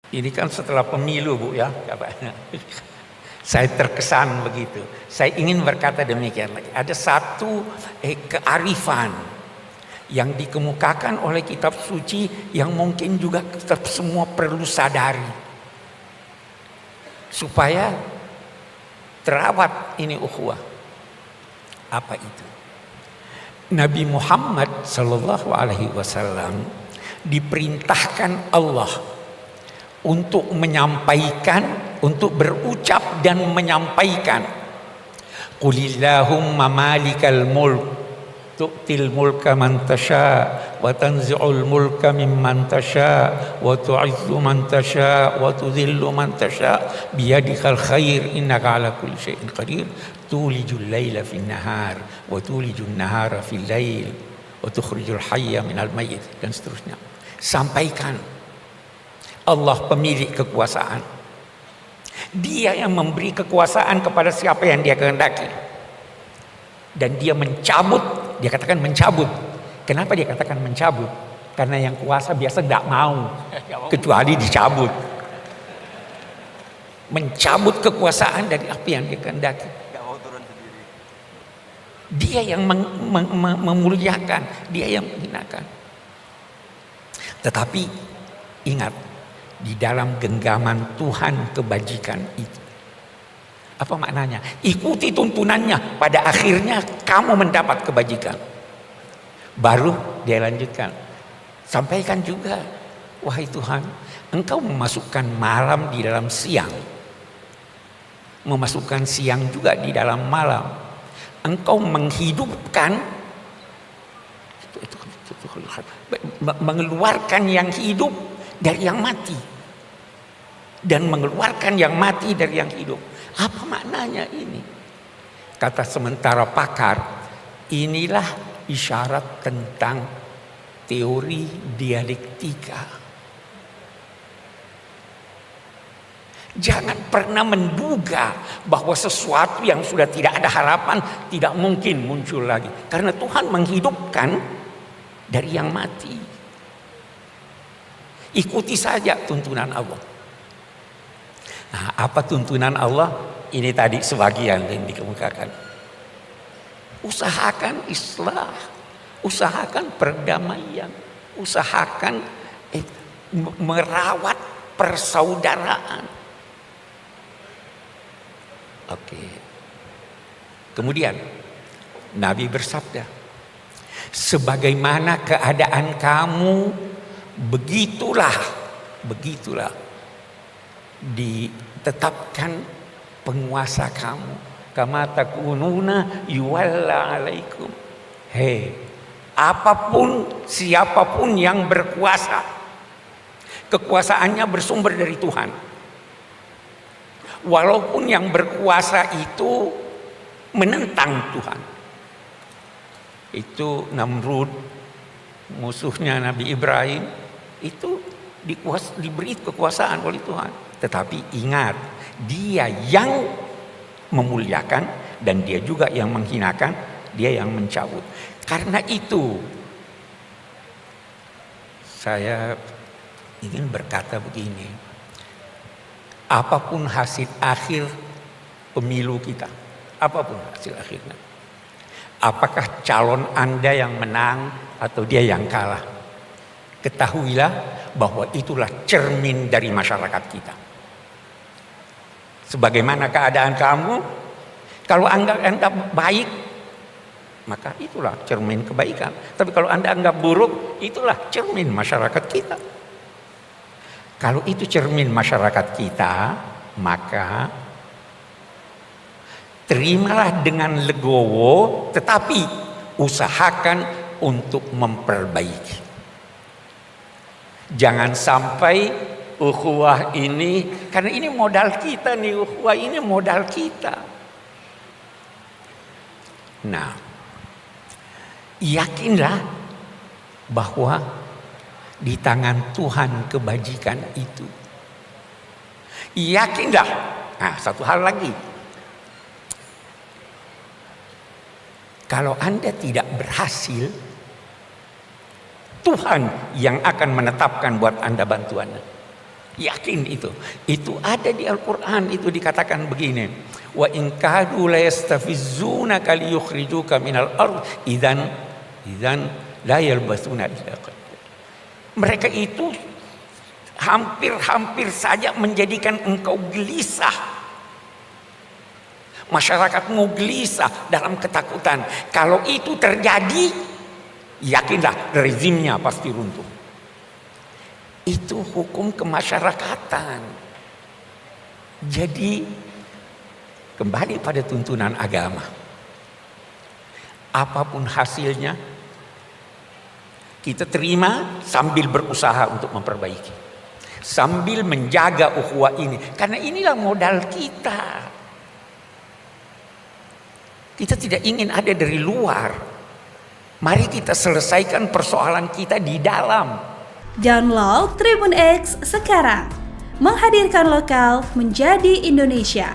Ini kan setelah pemilu, Bu, ya. Saya terkesan begitu. Saya ingin berkata demikian lagi. Ada satu kearifan yang dikemukakan oleh kitab suci yang mungkin juga tetap semua perlu sadari supaya terawat ini ukhuwah. Apa itu? Nabi Muhammad sallallahu alaihi wasallam diperintahkan Allah untuk menyampaikan, untuk berucap dan menyampaikan, Qulillahumma malikal mulk tu'til mulka man tasha wa tanzi'ul mulka mimman tasha wa tu'izzu man tasha wa tudhillu man tasha biyadikal khair innaka ala kulli syai'in qadir tulijul laila fin nahar wa tulijun nahara fil lail wa tukhrijul hayya minal mayyit, dan seterusnya. Sampaikan, Allah pemilik kekuasaan. Dia yang memberi kekuasaan kepada siapa yang dia kehendaki. Dan dia mencabut, dia katakan mencabut. Kenapa dia katakan mencabut? Karena yang kuasa biasa tidak mau, kecuali dicabut. Mencabut kekuasaan dari apa yang dia kehendaki. Dia yang memuliakan, dia yang menghinakan. Tetapi ingat, di dalam genggaman Tuhan kebajikan itu, apa maknanya? Ikuti tuntunannya, pada akhirnya kamu mendapat kebajikan. Baru dia lanjutkan, sampaikan juga, wahai Tuhan, Engkau memasukkan malam di dalam siang, memasukkan siang juga di dalam malam. Engkau menghidupkan, mengeluarkan yang hidup dari yang mati, dan mengeluarkan yang mati dari yang hidup. Apa maknanya ini? Kata sementara pakar, inilah isyarat tentang teori dialektika. Jangan pernah menduga bahwa sesuatu yang sudah tidak ada harapan tidak mungkin muncul lagi, karena Tuhan menghidupkan dari yang mati. Ikuti saja tuntunan Allah. Nah, apa tuntunan Allah? Ini tadi sebagian yang dikemukakan. Usahakan islah, usahakan perdamaian, usahakan merawat persaudaraan. Oke. Kemudian Nabi bersabda, sebagaimana keadaan kamu, begitulah ditetapkan penguasa kamu. Kama takununa yuwalla alaikum. Hei, apapun, siapapun yang berkuasa, kekuasaannya bersumber dari Tuhan. Walaupun yang berkuasa itu menentang Tuhan. Itu Namrud, musuhnya Nabi Ibrahim, itu diberi kekuasaan oleh Tuhan. Tetapi ingat, dia yang memuliakan dan dia juga yang menghinakan, dia yang mencabut. Karena itu saya ingin berkata begini, apapun hasil akhir pemilu kita, apapun hasil akhirnya, apakah calon Anda yang menang atau dia yang kalah, ketahuilah bahwa itulah cermin dari masyarakat kita. Sebagaimana keadaan kamu, kalau Anda anggap baik, maka itulah cermin kebaikan. Tapi kalau Anda anggap buruk, itulah cermin masyarakat kita. Kalau itu cermin masyarakat kita, maka terimalah dengan legowo, tetapi usahakan untuk memperbaiki. Jangan sampai ukhuwah ini, karena ini modal kita nih, ukhuwah ini modal kita. Nah, yakinlah bahwa di tangan Tuhan kebajikan itu. Yakinlah. Nah, satu hal lagi. Kalau Anda tidak berhasil, Tuhan yang akan menetapkan buat Anda bantuannya. Yakin itu. Itu ada di Al-Quran, itu dikatakan begini. Wa in kadu la yastafizzunaka liyukhrijuka minal ard idzan la yalbasuna illa qalila. Mereka itu hampir saja menjadikan engkau gelisah. Masyarakatmu gelisah dalam ketakutan. Kalau itu terjadi, yakinlah rezimnya pasti runtuh. Itu hukum kemasyarakatan. Jadi kembali pada tuntunan agama. Apapun hasilnya, kita terima sambil berusaha untuk memperbaiki. Sambil menjaga ukhuwah ini. Karena inilah modal kita. Kita tidak ingin ada dari luar. Mari kita selesaikan persoalan kita di dalam. Download Tribun X sekarang, menghadirkan lokal menjadi Indonesia.